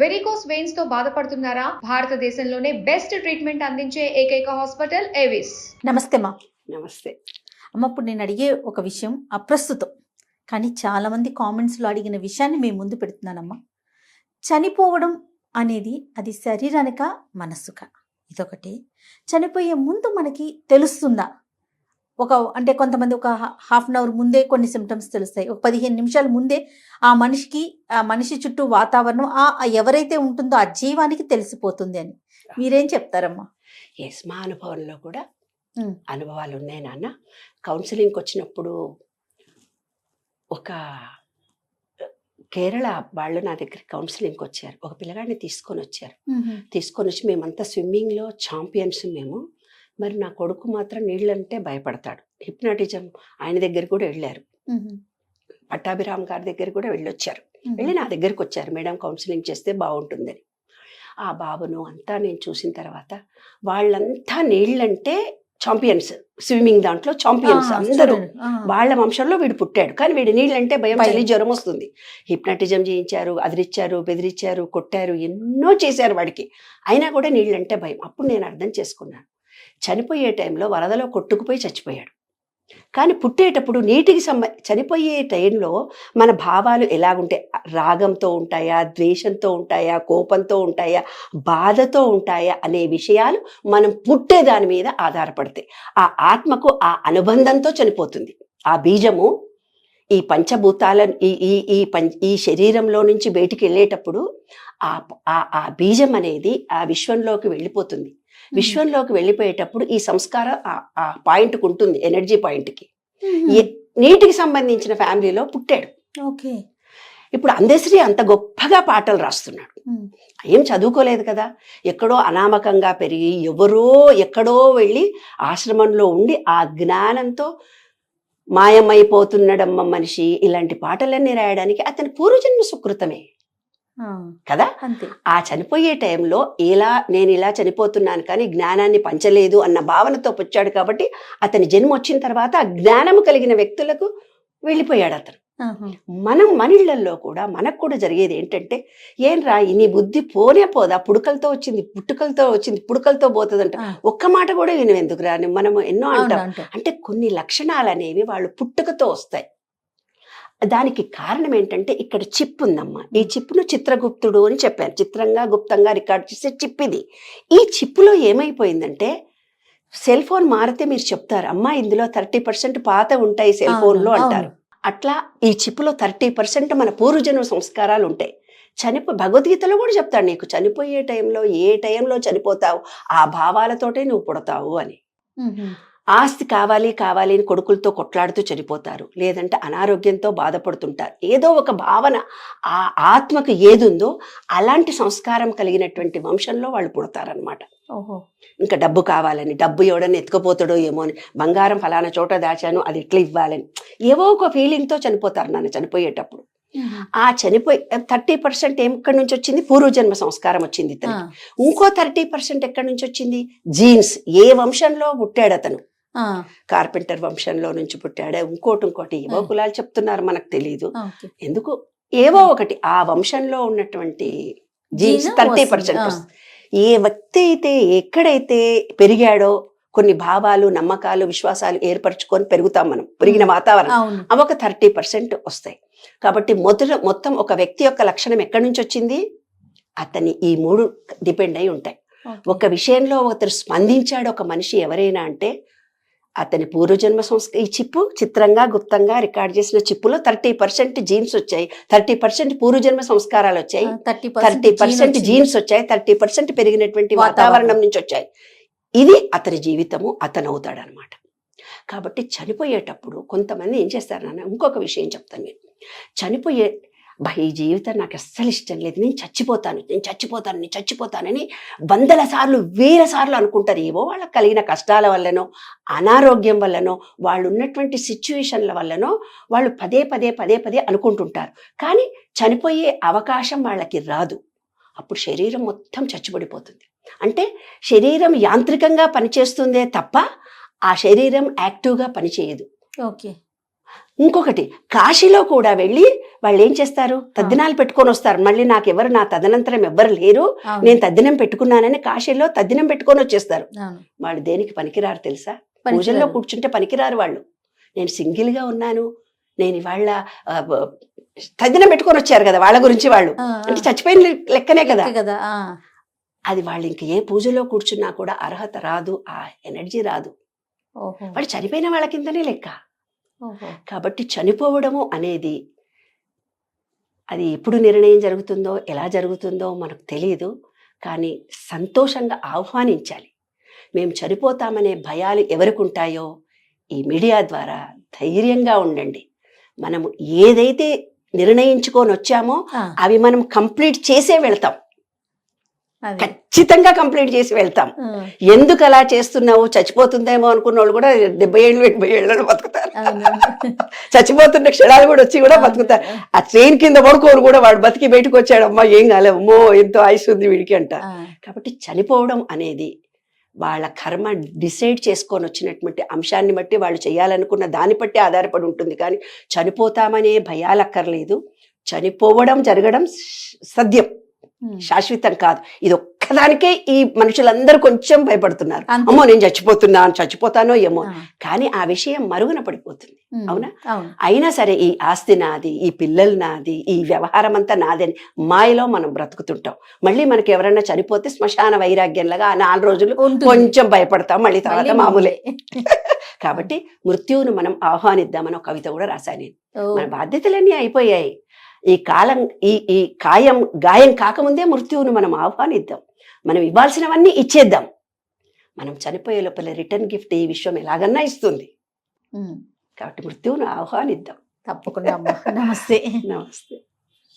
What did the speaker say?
Varicose veins తో బాధపడుతున్నారా? భారతదేశంలోనే బెస్ట్ ట్రీట్మెంట్ అందించే ఏకైక హాస్పిటల్ ఏవిస్. నమస్తే మా. నమస్తే అమ్మ, ఇప్పుడు నేను అడిగే ఒక విషయం అప్రస్తుతం, కానీ చాలామంది కామెంట్స్లో అడిగిన విషయాన్ని మేము ముందు పెడుతున్నానమ్మా. చనిపోవడం అనేది అది శరీరానిక మనస్సుక? ఇదొకటి. చనిపోయే ముందు మనకి తెలుస్తుందా? అంటే కొంతమంది ఒక హాఫ్ అన్ అవర్ ముందే కొన్ని సిమ్టమ్స్ తెలుస్తాయి, ఒక 15 నిమిషాల ముందే ఆ మనిషి చుట్టూ వాతావరణం ఎవరైతే ఉంటుందో ఆ జీవానికి తెలిసిపోతుంది అని. మీరేం చెప్తారమ్మా? మా అనుభవంలో కూడా అనుభవాలు ఉన్నాయి నాన్న. కౌన్సిలింగ్కి వచ్చినప్పుడు ఒక కేరళ వాళ్ళు నా దగ్గర కౌన్సిలింగ్కి వచ్చారు. ఒక పిల్లగాడిని తీసుకొని వచ్చి మేమంతా స్విమ్మింగ్లో ఛాంపియన్స్ మేము. మరి నా కొడుకు మాత్రం నీళ్ళంటే భయపడతాడు. హిప్నాటిజం ఆయన దగ్గర కూడా వెళ్ళారు, పట్టాభిరామ్ గారి దగ్గర కూడా వెళ్ళొచ్చారు. వెళ్ళి నా దగ్గరికి వచ్చారు, మేడం కౌన్సిలింగ్ చేస్తే బాగుంటుందని. ఆ బాబును అంతా నేను చూసిన తర్వాత వాళ్ళంతా నీళ్ళంటే ఛాంపియన్స్, స్విమ్మింగ్ దాంట్లో ఛాంపియన్స్ అందరూ. వాళ్ళ వంశంలో వీడు పుట్టాడు, కానీ వీడి నీళ్ళంటే భయం, చలి జ్వరం వస్తుంది. హిప్నాటిజం చేయించారు, అదిరిచ్చారు, బెదిరించారు, కొట్టారు, ఎన్నో చేశారు వాడికి, అయినా కూడా నీళ్ళంటే భయం. అప్పుడు నేను అర్థం చేసుకున్నాను, చనిపోయే టైంలో వరదలో కొట్టుకుపోయి చచ్చిపోయాడు. కానీ పుట్టేటప్పుడు చనిపోయే టైంలో మన భావాలు ఎలాగుంటాయి? రాగంతో ఉంటాయా, ద్వేషంతో ఉంటాయా, కోపంతో ఉంటాయా, బాధతో ఉంటాయా అనే విషయాలు మనం పుట్టే దాని మీద ఆధారపడతాయి. ఆ ఆత్మకు ఆ అనుబంధంతో చనిపోతుంది. ఆ బీజము ఈ పంచభూతాల ఈ శరీరంలో నుంచి బయటికి వెళ్ళేటప్పుడు ఆ బీజం అనేది ఆ విశ్వంలోకి వెళ్ళిపోతుంది. విశ్వంలోకి వెళ్ళిపోయేటప్పుడు ఈ సంస్కారం ఆ పాయింట్కి ఉంటుంది, ఎనర్జీ పాయింట్కి. నీటికి సంబంధించిన ఫ్యామిలీలో పుట్టాడు. ఓకే. ఇప్పుడు అందశ్రీ అంత గొప్పగా పాటలు రాస్తున్నాడు, ఏం చదువుకోలేదు కదా, ఎక్కడో అనామకంగా పెరిగి ఎవరో ఎక్కడో వెళ్ళి ఆశ్రమంలో ఉండి ఆ జ్ఞానంతో మాయమైపోతున్నాడమ్మ మనిషి. ఇలాంటి పాటలన్నీ రాయడానికి అతని పూర్వజన్మ సుకృతమే కదా. ఆ చనిపోయే టైంలో నేను ఇలా చనిపోతున్నాను కానీ జ్ఞానాన్ని పంచలేదు అన్న భావనతో వచ్చాడు. కాబట్టి అతని జన్మ వచ్చిన తర్వాత ఆ జ్ఞానము కలిగిన వ్యక్తులకు వెళ్ళిపోయాడు అతను. మనిళ్ళల్లో కూడా మనకు కూడా జరిగేది ఏంటంటే, ఏం రా నీ బుద్ధి పోనే పోదా, పుట్టుకలతో వచ్చింది పుడకలతో పోతుందంట. ఒక్క మాట కూడా వినవెందుకు రా, మనము ఎన్నో అంటాం. అంటే కొన్ని లక్షణాలు అనేవి వాళ్ళు పుట్టుకతో వస్తాయి. దానికి కారణం ఏంటంటే, ఇక్కడ చిప్ ఉందమ్మా. ఈ చిప్ను చిత్రగుప్తుడు అని చెప్పారు, చిత్రంగా గుప్తంగా రికార్డ్ చేసే చిప్ ఇది. ఈ చిప్పులో ఏమైపోయిందంటే, సెల్ ఫోన్ మారితే మీరు చెప్తారు, అమ్మా ఇందులో 30% పాత ఉంటాయి సెల్ ఫోన్లో అంటారు. అట్లా ఈ చిప్పులో 30% మన పూర్వజన్మ సంస్కారాలు ఉంటాయి. భగవద్గీతలో కూడా చెప్తాడు, నీకు చనిపోయే టైంలో ఏ టైంలో చనిపోతావు ఆ భావాలతోటే నువ్వు పుడతావు అని. ఆస్తి కావాలి అని కొడుకులతో కొట్లాడుతూ చనిపోతారు, లేదంటే అనారోగ్యంతో బాధపడుతుంటారు. ఏదో ఒక భావన ఆ ఆత్మకు ఏదుందో అలాంటి సంస్కారం కలిగినటువంటి వంశంలో వాళ్ళు పుడతారనమాట. ఇంకా డబ్బు కావాలని, డబ్బు ఎవడని ఎత్తుకుపోతాడో ఏమో అని, బంగారం ఫలానా చోట దాచాను అది ఎట్లా ఇవ్వాలని, ఏవో ఒక ఫీలింగ్తో చనిపోతారు నాన్న చనిపోయేటప్పుడు. ఆ 30% ఎక్కడి నుంచి వచ్చింది? పూర్వజన్మ సంస్కారం వచ్చింది ఇతనికి. ఇంకో 30% ఎక్కడి నుంచి వచ్చింది? జీన్స్. ఏ వంశంలో పుట్టాడు అతను? కార్పెంటర్ వంశంలో నుంచి పుట్టాడా, ఇంకోటి ఏవో కులాలు చెప్తున్నారు, మనకు తెలియదు ఎందుకు. ఏవో ఒకటి ఆ వంశంలో ఉన్నటువంటి జీన్స్ 30%. ఏ వ్యక్తి అయితే ఎక్కడైతే పెరిగాడో, కొన్ని భావాలు, నమ్మకాలు, విశ్వాసాలు ఏర్పరచుకొని పెరుగుతాం మనం, పెరిగిన వాతావరణం, అవి ఒక 30% వస్తాయి. కాబట్టి మొత్తం ఒక వ్యక్తి యొక్క లక్షణం ఎక్కడి నుంచి వచ్చింది? అతని ఈ 3 డిపెండ్ అయి ఉంటాయి. ఒక విషయంలో ఒకరు స్పందించాడు ఒక మనిషి ఎవరైనా అంటే, అతని పూర్వజన్మ ఈ చిప్పు చిత్రంగా గుప్తంగా రికార్డ్ చేసిన చిప్పులో 30% జీన్స్ వచ్చాయి, 30% పూర్వజన్మ సంస్కారాలు వచ్చాయి, 30% జీన్స్ వచ్చాయి, 30% పెరిగినటువంటి వాతావరణం నుంచి వచ్చాయి. ఇది అతని జీవితము, అతను అవుతాడనమాట. కాబట్టి చనిపోయేటప్పుడు కొంతమంది ఏం చేస్తారు నాన్న, ఇంకొక విషయం చెప్తాను నేను. ఈ జీవితం నాకు అస్సలు ఇష్టం లేదు, నేను చచ్చిపోతానని 100 సార్లు 1000 సార్లు అనుకుంటారు. ఏవో వాళ్ళకి కలిగిన కష్టాల వల్లనో, అనారోగ్యం వల్లనో, వాళ్ళు ఉన్నటువంటి సిచ్యువేషన్ల వల్లనో వాళ్ళు పదే అనుకుంటుంటారు. కానీ చనిపోయే అవకాశం వాళ్ళకి రాదు. అప్పుడు శరీరం మొత్తం చచ్చిపడిపోతుంది. అంటే శరీరం యాంత్రికంగా పనిచేస్తుందే తప్ప ఆ శరీరం యాక్టివ్గా పనిచేయదు. ఓకే. ఇంకొకటి కాశీలో కూడా వెళ్ళి వాళ్ళు ఏం చేస్తారు, తద్దినాలు పెట్టుకొని వస్తారు. మళ్ళీ నాకు ఎవరు నా తదనంతరం ఎవ్వరు లేరు, నేను తద్దినం పెట్టుకున్నానని కాశీలో తద్దినం పెట్టుకొని వచ్చేస్తారు. వాళ్ళు దేనికి పనికిరారు తెలుసా? పూజల్లో కూర్చుంటే పనికిరారు వాళ్ళు. నేను సింగిల్ గా ఉన్నాను, నేను ఇవాళ తద్దినం పెట్టుకొని వచ్చారు కదా, వాళ్ళ గురించి వాళ్ళు అంటే చచ్చిపోయిన లెక్కనే కదా. అది వాళ్ళు ఇంక ఏ పూజలో కూర్చున్నా కూడా అర్హత రాదు, ఆ ఎనర్జీ రాదు. వాళ్ళు చనిపోయిన వాళ్ళ కిందనే లెక్క. కాబట్టి చనిపోవడము అనేది అది ఎప్పుడు నిర్ణయం జరుగుతుందో ఎలా జరుగుతుందో మనకు తెలియదు, కానీ సంతోషంగా ఆహ్వానించాలి. మేము చనిపోతామనే భయాలు ఎవరికి ఉంటాయో ఈ మీడియా ద్వారా ధైర్యంగా ఉండండి. మనము ఏదైతే నిర్ణయించుకొని వచ్చామో అవి మనం కంప్లీట్ చేసే వెళ్తాం, ఖచ్చితంగా కంప్లీట్ చేసి వెళ్తాం. ఎందుకు అలా చేస్తున్నావు, చచ్చిపోతుందేమో అనుకున్న వాళ్ళు కూడా 70 ఏళ్ళు 80 ఏళ్ళలో బతుకుతారు. చచ్చిపోతున్న క్షణాలు కూడా వచ్చి కూడా బతుకుతారు. ఆ ట్రైన్ కింద పడుకోరు కూడా వాడు బతికి బయటకు వచ్చాడమ్మా, ఏం కాలేమో ఎంతో ఆయుష్ ఉంది వీడికి అంట. కాబట్టి చనిపోవడం అనేది వాళ్ళ కర్మ డిసైడ్ చేసుకొని వచ్చినటువంటి అంశాన్ని బట్టి వాళ్ళు చేయాలనుకున్న దాన్ని బట్టి ఆధారపడి ఉంటుంది. కానీ చనిపోతామనే భయాలు అక్కర్లేదు. చనిపోవడం జరగడం సత్యం, శాశ్వతం కాదు. ఇది ఒక్కదానికే ఈ మనుషులందరూ కొంచెం భయపడుతున్నారు, అమ్మో నేను చచ్చిపోతానో ఏమో. కానీ ఆ విషయం మరుగున పడిపోతుంది. అవునా? అయినా సరే ఈ ఆస్తి నాది, ఈ పిల్లలు నాది, ఈ వ్యవహారం అంతా నాదని మాయలో మనం బ్రతుకుతుంటాం. మళ్ళీ మనకి ఎవరైనా చనిపోతే శ్మశాన వైరాగ్యంలాగా 4 రోజులు కొంచెం భయపడతాం, మళ్ళీ తర్వాత మామూలే. కాబట్టి మృత్యువును మనం ఆహ్వానిద్దామని ఒక కవిత కూడా రాశాను. మన బాధ్యతలన్నీ అయిపోయాయి. ఈ కాలం ఈ గాయం కాకముందే మృత్యువును మనం ఆహ్వానిద్దాం. మనం ఇవ్వాల్సినవన్నీ ఇచ్చేద్దాం. మనం చనిపోయే లోపల రిటర్న్ గిఫ్ట్ ఈ విశ్వం ఎలాగన్నా ఇస్తుంది. కాబట్టి మృత్యువును ఆహ్వానిద్దాం. తప్పకుండా. నమస్తే. నమస్తే.